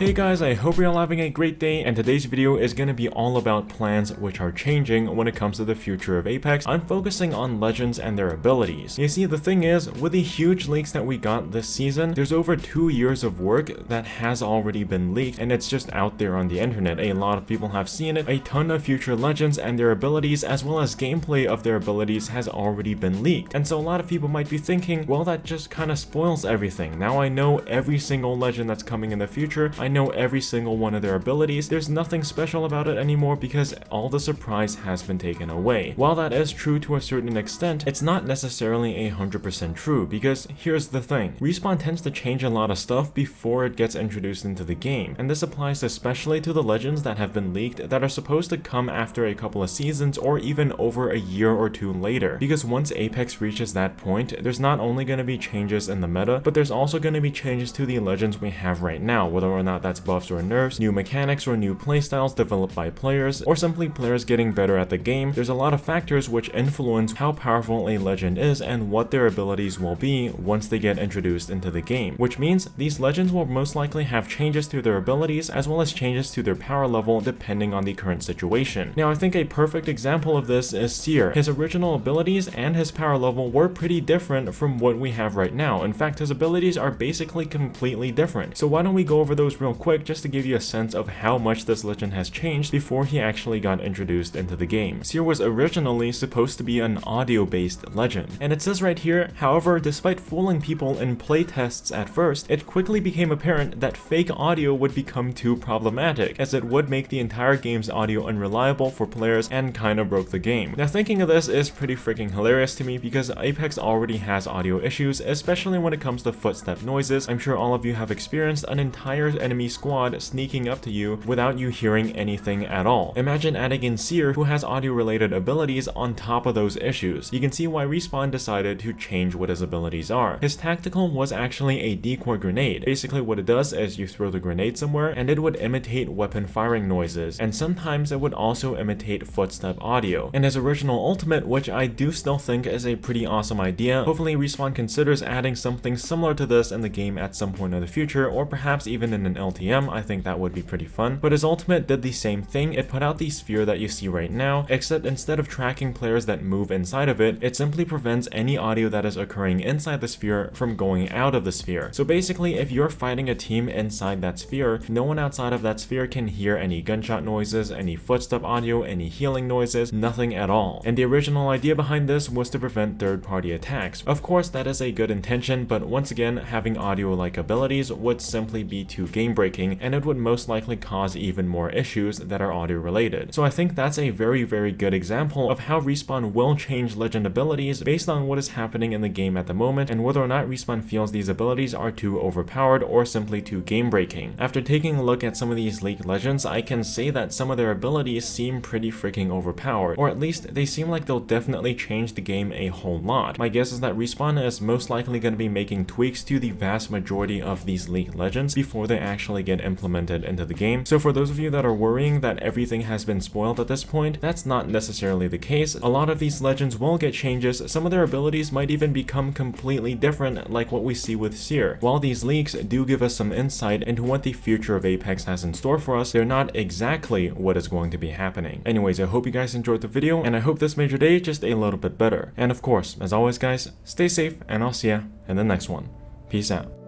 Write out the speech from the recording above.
Hey guys, I hope you're all having a great day, and today's video is going to be all about plans which are changing when it comes to the future of Apex. I'm focusing on legends and their abilities. You see, the thing is, with the huge leaks that we got this season, there's over 2 years of work that has already been leaked, and it's just out there on the internet. A lot of people have seen it. A ton of future legends and their abilities, as well as gameplay of their abilities, has already been leaked. And so a lot of people might be thinking, well, that just kind of spoils everything. Now I know every single legend that's coming in the future. I know every single one of their abilities. There's nothing special about it anymore because all the surprise has been taken away. While that is true to a certain extent, it's not necessarily 100% true, because here's the thing. Respawn tends to change a lot of stuff before it gets introduced into the game, and this applies especially to the legends that have been leaked that are supposed to come after a couple of seasons or even over a year or two later. Because once Apex reaches that point, there's not only going to be changes in the meta, but there's also going to be changes to the legends we have right now, whether or not that's buffs or nerfs, new mechanics or new playstyles developed by players, or simply players getting better at the game. There's a lot of factors which influence how powerful a legend is and what their abilities will be once they get introduced into the game, which means these legends will most likely have changes to their abilities as well as changes to their power level depending on the current situation. Now I think a perfect example of this is Seer. His original abilities and his power level were pretty different from what we have right now. In fact, his abilities are basically completely different. So why don't we go over those real quick just to give you a sense of how much this legend has changed before he actually got introduced into the game. Seer was originally supposed to be an audio-based legend, and it says right here, however, despite fooling people in playtests at first, it quickly became apparent that fake audio would become too problematic, as it would make the entire game's audio unreliable for players and kinda broke the game. Now thinking of this is pretty freaking hilarious to me because Apex already has audio issues, especially when it comes to footstep noises. I'm sure all of you have experienced an entire enemy squad sneaking up to you without you hearing anything at all. Imagine adding in Seer, who has audio related abilities on top of those issues. You can see why Respawn decided to change what his abilities are. His tactical was actually a decoy grenade. Basically what it does is you throw the grenade somewhere and it would imitate weapon firing noises, and sometimes it would also imitate footstep audio. And his original ultimate, which I do still think is a pretty awesome idea, hopefully Respawn considers adding something similar to this in the game at some point in the future, or perhaps even in an LTM. I think that would be pretty fun. But his ultimate did the same thing. It put out the sphere that you see right now, except instead of tracking players that move inside of it, it simply prevents any audio that is occurring inside the sphere from going out of the sphere. So basically, if you're fighting a team inside that sphere, no one outside of that sphere can hear any gunshot noises, any footstep audio, any healing noises, nothing at all. And the original idea behind this was to prevent third-party attacks. Of course, that is a good intention, but once again, having audio-like abilities would simply be too game-breaking, and it would most likely cause even more issues that are audio related. So I think that's a very good example of how Respawn will change legend abilities based on what is happening in the game at the moment and whether or not Respawn feels these abilities are too overpowered or simply too game breaking. After taking a look at some of these leaked legends, I can say that some of their abilities seem pretty freaking overpowered, or at least they seem like they'll definitely change the game a whole lot. My guess is that Respawn is most likely going to be making tweaks to the vast majority of these leaked legends before they actually get implemented into the game. So for those of you that are worrying that everything has been spoiled at this point, that's not necessarily the case. A lot of these legends will get changes. Some of their abilities might even become completely different, like what we see with Seer. While these leaks do give us some insight into what the future of Apex has in store for us, they're not exactly what is going to be happening. Anyways, I hope you guys enjoyed the video, and I hope this made your day just a little bit better. And of course, as always guys, stay safe, and I'll see ya in the next one. Peace out.